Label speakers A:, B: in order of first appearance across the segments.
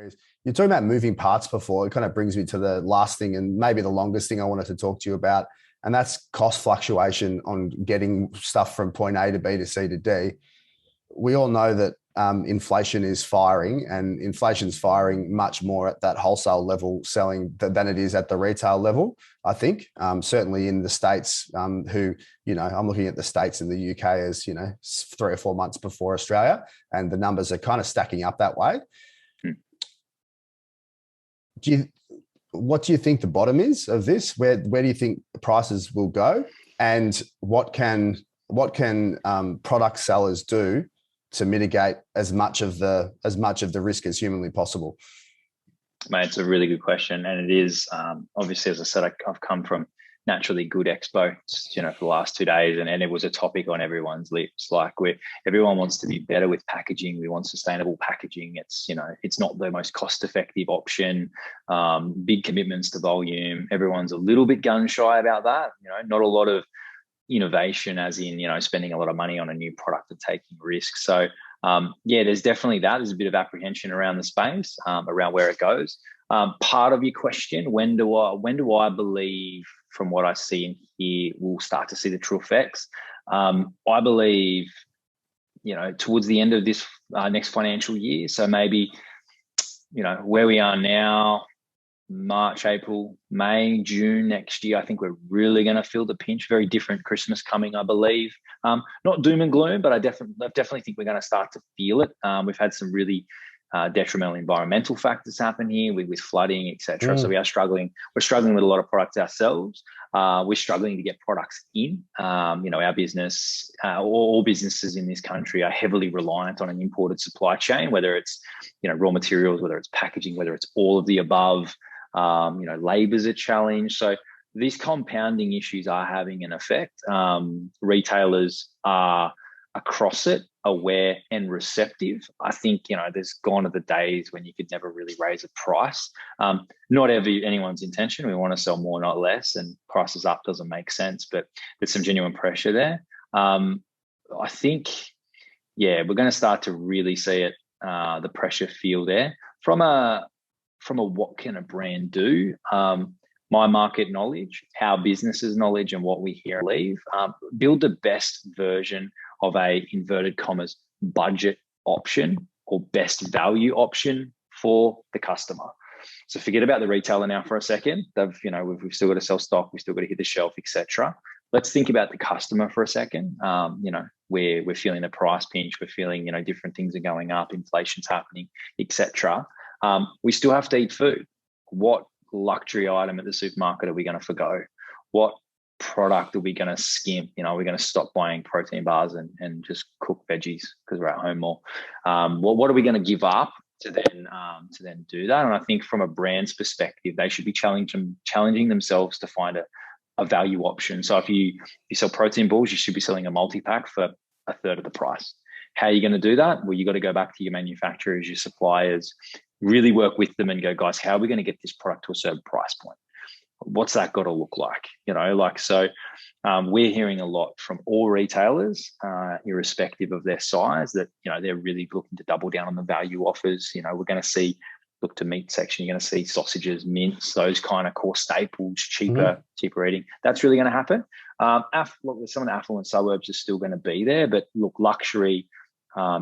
A: areas. You're talking about moving parts before. It kind of brings me to the last thing and maybe the longest thing I wanted to talk to you about, and that's cost fluctuation on getting stuff from point A to B to C to D. We all know that inflation is firing, and inflation's firing much more at that wholesale level selling than it is at the retail level. I think certainly in the States, I'm looking at the States and the UK as 3 or 4 months before Australia, and the numbers are kind of stacking up that way. What do you think the bottom is of this? Where do you think prices will go, and what can product sellers do to mitigate as much of the risk as humanly possible?
B: Mate, it's a really good question, and it is obviously, as I said, I've come from naturally good expo, for the last 2 days, and it was a topic on everyone's lips. Like everyone wants to be better with packaging. We want sustainable packaging. It's it's not the most cost-effective option. Big commitments to volume. Everyone's a little bit gun shy about that. Not a lot of innovation, as in spending a lot of money on a new product and taking risks. So there's definitely that. There's a bit of apprehension around the space, around where it goes. Part of your question, when do I believe, from what I see and hear, we'll start to see the true effects? I believe, towards the end of this next financial year. So maybe, where we are now, March, April, May, June next year, I think we're really going to feel the pinch. Very different Christmas coming, I believe. Not doom and gloom, but I definitely think we're going to start to feel it. We've had some really detrimental environmental factors happen here with flooding, etc. So we're struggling with a lot of products ourselves. We're struggling to get products in. Our business, all businesses in this country, are heavily reliant on an imported supply chain, whether it's raw materials, whether it's packaging, whether it's all of the above. Labor's a challenge. So these compounding issues are having an effect. Retailers are across it, aware and receptive. I think, there's gone are the days when you could never really raise a price. Not anyone's intention. We want to sell more, not less, and prices up doesn't make sense, but there's some genuine pressure there. I think, we're going to start to really see it, the pressure feel there. From a what can a brand do? My market knowledge, our business's knowledge, and what we hear, build the best version of a, inverted commas, budget option or best value option for the customer. So forget about the retailer now for a second. We've still got to sell stock, we've still got to hit the shelf, etc. Let's think about the customer for a second. We're feeling the price pinch, we're feeling, different things are going up, inflation's happening, etc. We still have to eat food. What luxury item at the supermarket are we going to forgo? What product are we going to skimp? We're going to stop buying protein bars and just cook veggies because we're at home more. What are we going to give up to then do that? And I think from a brand's perspective, they should be challenging themselves to find a value option. So if you sell protein balls, you should be selling a multi-pack for a third of the price. How are you going to do that? Well, you got to go back to your manufacturers, your suppliers, really work with them and go, guys, how are we going to get this product to a certain price point? What's that got to look like? We're hearing a lot from all retailers, irrespective of their size, that, they're really looking to double down on the value offers. We're going to see, look to meat section, you're going to see sausages, mince, those kind of core staples, cheaper eating. That's really going to happen. Some of the affluent suburbs are still going to be there, but look, luxury,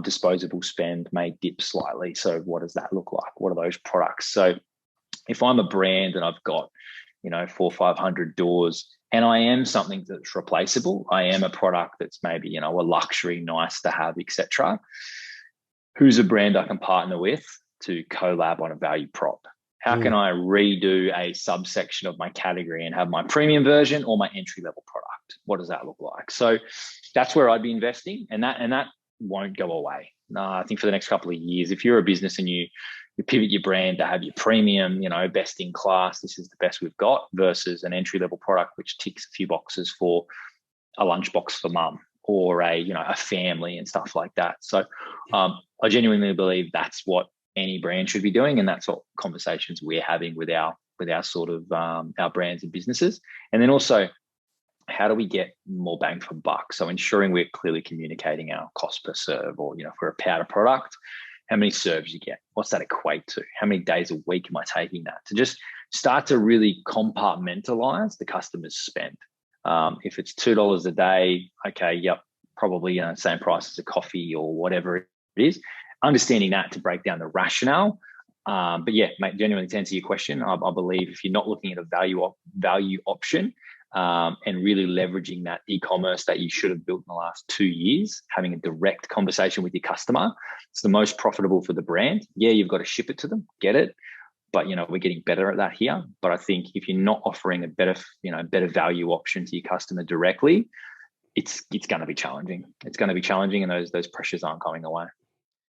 B: disposable spend may dip slightly. So what does that look like? What are those products? So if I'm a brand and I've got 400 or 500 doors, and I am something that's replaceable, I am a product that's maybe a luxury, nice to have, etc. Who's a brand I can partner with to collab on a value prop? How can I redo a subsection of my category and have my premium version or my entry level product? What does that look like? So that's where I'd be investing, and that won't go away. I think for the next couple of years, if you're a business and you pivot your brand to have your premium, best in class, this is the best we've got, versus an entry level product which ticks a few boxes for a lunchbox for mum or a family and stuff like that. So I genuinely believe that's what any brand should be doing, and that's what conversations we're having with our sort of our brands and businesses. And then also, how do we get more bang for buck? So ensuring we're clearly communicating our cost per serve, or if we're a powder product, how many serves you get, what's that equate to, how many days a week am I taking that, to just start to really compartmentalize the customer's spend. If it's $2 a day, okay, yep, probably same price as a coffee or whatever it is. Understanding that to break down the rationale. But yeah, mate, genuinely to answer your question, I believe if you're not looking at a value option and really leveraging that e-commerce that you should have built in the last 2 years, having a direct conversation with your customer, it's the most profitable for the brand. Yeah, you've got to ship it to them, get it. But, we're getting better at that here. But I think if you're not offering a better value option to your customer directly, it's going to be challenging. It's going to be challenging, and those pressures aren't going away.